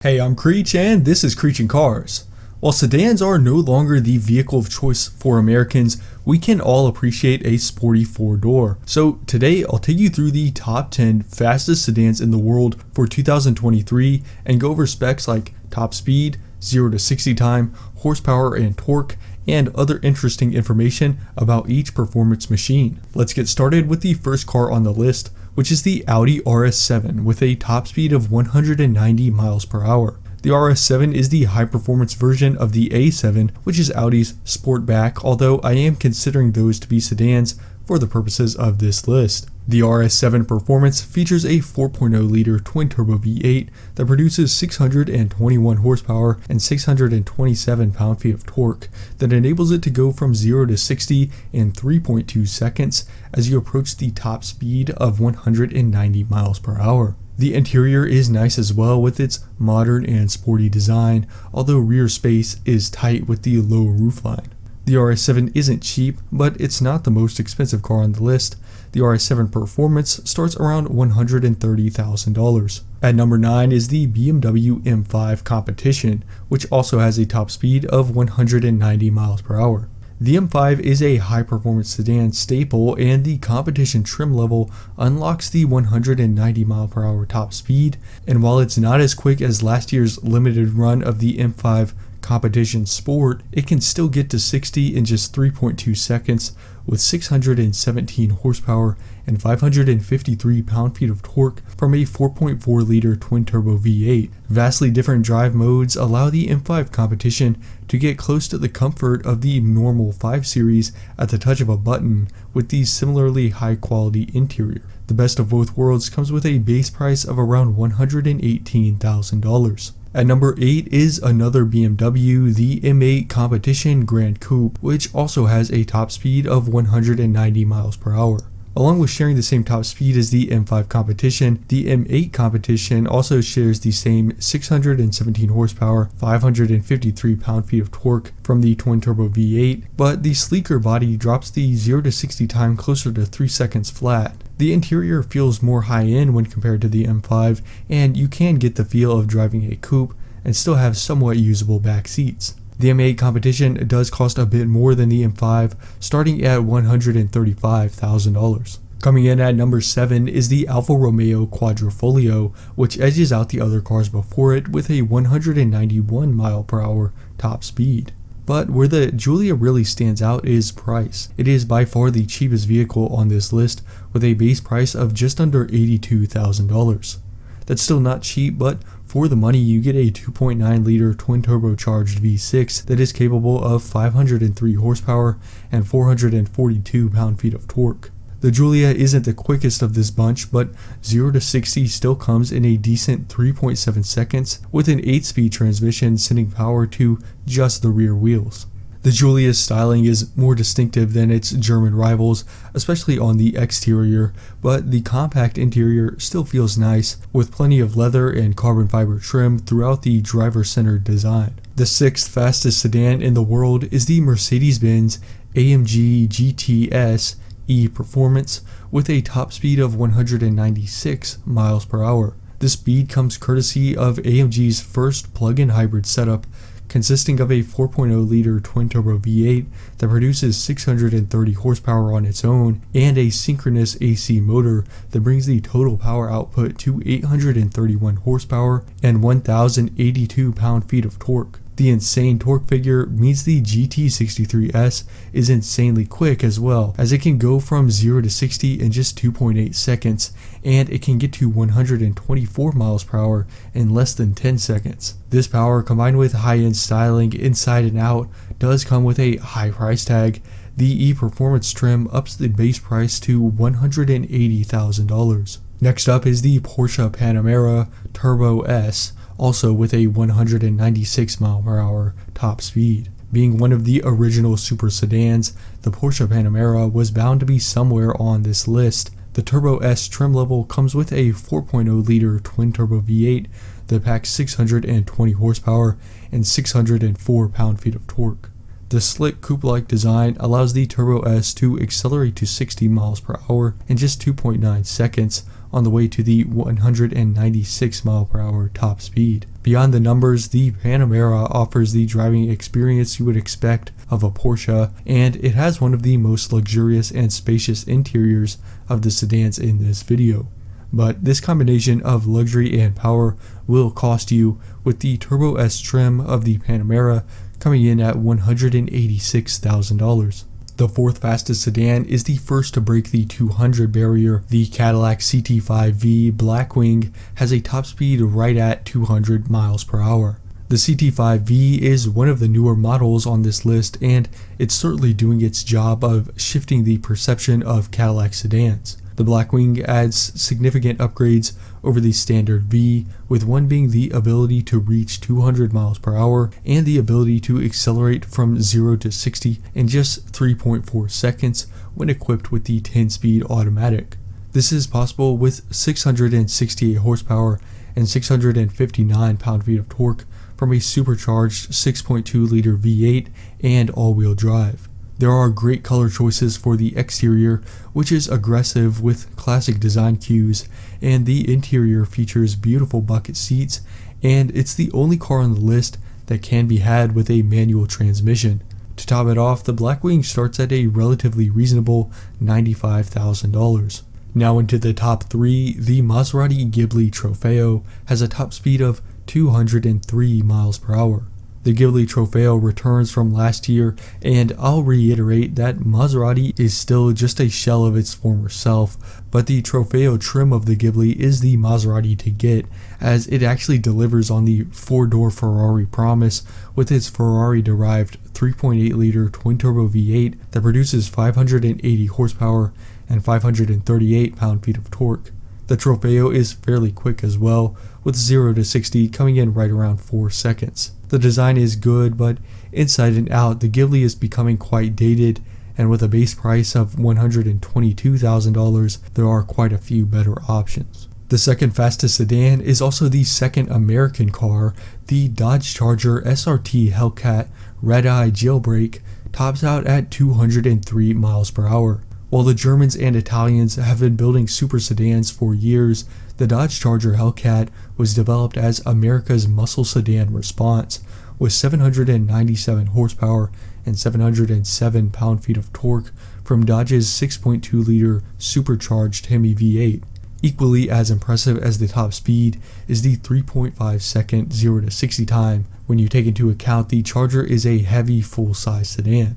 Hey, I'm Creech and this is Creech and Cars. While sedans are no longer the vehicle of choice for Americans, we can all appreciate a sporty four-door. So today I'll take you through the top 10 fastest sedans in the world for 2023 and go over specs like top speed, 0 to 60 time, horsepower and torque, and other interesting information about each performance machine. Let's get started with the first car on the list, which is the Audi RS7 with a top speed of 190 miles per hour. The RS7 is the high-performance version of the A7, which is Audi's Sportback, although I am considering those to be sedans for the purposes of this list. The RS7 Performance features a 4.0-liter twin-turbo V8 that produces 621 horsepower and 627 pound-feet of torque that enables it to go from 0 to 60 in 3.2 seconds as you approach the top speed of 190 miles per hour. The interior is nice as well with its modern and sporty design, although rear space is tight with the low roofline. The RS7 isn't cheap, but it's not the most expensive car on the list. The RS7 Performance starts around $130,000. At number 9 is the BMW M5 Competition, which also has a top speed of 190 miles per hour. The M5 is a high-performance sedan staple, and the Competition trim level unlocks the 190 mile per hour top speed, and while it's not as quick as last year's limited run of the M5 Competition Sport, it can still get to 60 in just 3.2 seconds with 617 horsepower and 553 pound-feet of torque from a 4.4-liter twin-turbo V8. Vastly different drive modes allow the M5 Competition to get close to the comfort of the normal 5 Series at the touch of a button with the similarly high-quality interior. The best of both worlds comes with a base price of around $118,000. At number 8 is another BMW, the M8 Competition Grand Coupe, which also has a top speed of 190 miles per hour. Along with sharing the same top speed as the M5 Competition, the M8 Competition also shares the same 617 horsepower, 553 pound-feet of torque from the twin-turbo V8, but the sleeker body drops the 0 to 60 time closer to 3 seconds flat. The interior feels more high-end when compared to the M5, and you can get the feel of driving a coupe and still have somewhat usable back seats. The M8 Competition does cost a bit more than the M5, starting at $135,000. Coming in at number 7 is the Alfa Romeo Quadrifoglio, which edges out the other cars before it with a 191 mile per hour top speed. But where the Giulia really stands out is price. It is by far the cheapest vehicle on this list with a base price of just under $82,000. That's still not cheap, but for the money you get a 2.9-liter twin-turbocharged V6 that is capable of 503 horsepower and 442 pound-feet of torque. The Giulia isn't the quickest of this bunch, but 0 to 60 still comes in a decent 3.7 seconds with an 8-speed transmission sending power to just the rear wheels. The Giulia's styling is more distinctive than its German rivals, especially on the exterior, but the compact interior still feels nice, with plenty of leather and carbon fiber trim throughout the driver-centered design. The 6th fastest sedan in the world is the Mercedes-Benz AMG GTS E Performance with a top speed of 196 miles per hour. This speed comes courtesy of AMG's first plug-in hybrid setup, consisting of a 4.0-liter twin-turbo V8 that produces 630 horsepower on its own and a synchronous AC motor that brings the total power output to 831 horsepower and 1,082 pound-feet of torque. The insane torque figure means the GT63S is insanely quick as well, as it can go from 0 to 60 in just 2.8 seconds, and it can get to 124 miles per hour in less than 10 seconds. This power, combined with high-end styling inside and out, does come with a high price tag. The E-Performance trim ups the base price to $180,000. Next up is the Porsche Panamera Turbo S, also with a 196 mile per hour top speed. Being one of the original super sedans, the Porsche Panamera was bound to be somewhere on this list. The Turbo S trim level comes with a 4.0-liter twin-turbo V8 that packs 620 horsepower and 604 pound-feet of torque. The slick coupe-like design allows the Turbo S to accelerate to 60 miles per hour in just 2.9 seconds on the way to the 196 mile per hour top speed. Beyond the numbers, the Panamera offers the driving experience you would expect of a Porsche, and it has one of the most luxurious and spacious interiors of the sedans in this video. But this combination of luxury and power will cost you, with the Turbo S trim of the Panamera coming in at $186,000. The fourth fastest sedan is the first to break the 200 barrier. The Cadillac CT5V Blackwing has a top speed right at 200 miles per hour. The CT5V is one of the newer models on this list, and it's certainly doing its job of shifting the perception of Cadillac sedans. The Blackwing adds significant upgrades over the standard V, with one being the ability to reach 200 miles per hour and the ability to accelerate from 0 to 60 in just 3.4 seconds when equipped with the 10-speed automatic. This is possible with 668 horsepower and 659 pound-feet of torque from a supercharged 6.2-liter V8 and all-wheel drive. There are great color choices for the exterior, which is aggressive with classic design cues, and the interior features beautiful bucket seats, and it's the only car on the list that can be had with a manual transmission. To top it off, the Blackwing starts at a relatively reasonable $95,000. Now into the top three, the Maserati Ghibli Trofeo has a top speed of 203 miles per hour. The Ghibli Trofeo returns from last year, and I'll reiterate that Maserati is still just a shell of its former self, but the Trofeo trim of the Ghibli is the Maserati to get, as it actually delivers on the four-door Ferrari promise with its Ferrari-derived 3.8-liter twin-turbo V8 that produces 580 horsepower and 538 pound-feet of torque. The Trofeo is fairly quick as well, with 0 to 60 coming in right around 4 seconds. The design is good, but inside and out, the Ghibli is becoming quite dated, and with a base price of $122,000, there are quite a few better options. The second fastest sedan is also the second American car. The Dodge Charger SRT Hellcat Red-Eye Jailbreak tops out at 203 miles per hour. While the Germans and Italians have been building super sedans for years, the Dodge Charger Hellcat was developed as America's muscle sedan response, with 797 horsepower and 707 pound-feet of torque from Dodge's 6.2-liter supercharged Hemi V8. Equally as impressive as the top speed is the 3.5-second 0 to 60 time when you take into account the Charger is a heavy full-size sedan.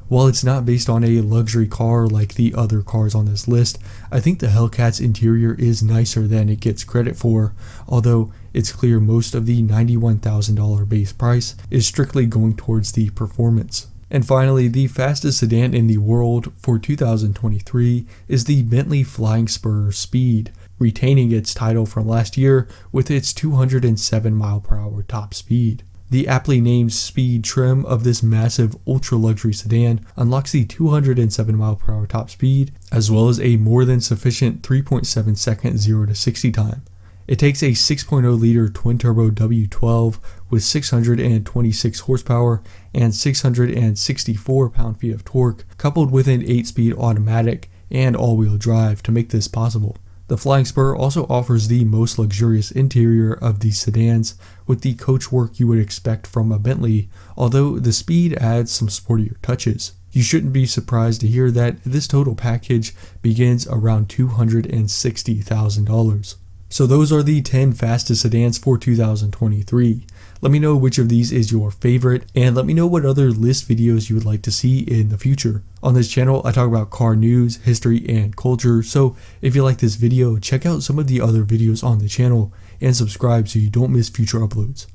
While it's not based on a luxury car like the other cars on this list, I think the Hellcat's interior is nicer than it gets credit for, although it's clear most of the $91,000 base price is strictly going towards the performance. And finally, the fastest sedan in the world for 2023 is the Bentley Flying Spur Speed, retaining its title from last year with its 207 mph top speed. The aptly named Speed trim of this massive ultra-luxury sedan unlocks the 207 mph top speed, as well as a more than sufficient 3.7 second 0 to 60 time. It takes a 6.0-liter twin-turbo W12 with 626 horsepower and 664 pound-feet of torque, coupled with an 8-speed automatic and all-wheel drive to make this possible. The Flying Spur also offers the most luxurious interior of these sedans, with the coachwork you would expect from a Bentley, although the Speed adds some sportier touches. You shouldn't be surprised to hear that this total package begins around $260,000. So those are the 10 fastest sedans for 2023. Let me know which of these is your favorite, and let me know what other list videos you would like to see in the future. On this channel, I talk about car news, history, and culture, so if you like this video, check out some of the other videos on the channel, and subscribe so you don't miss future uploads.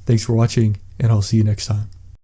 Thanks for watching, and I'll see you next time.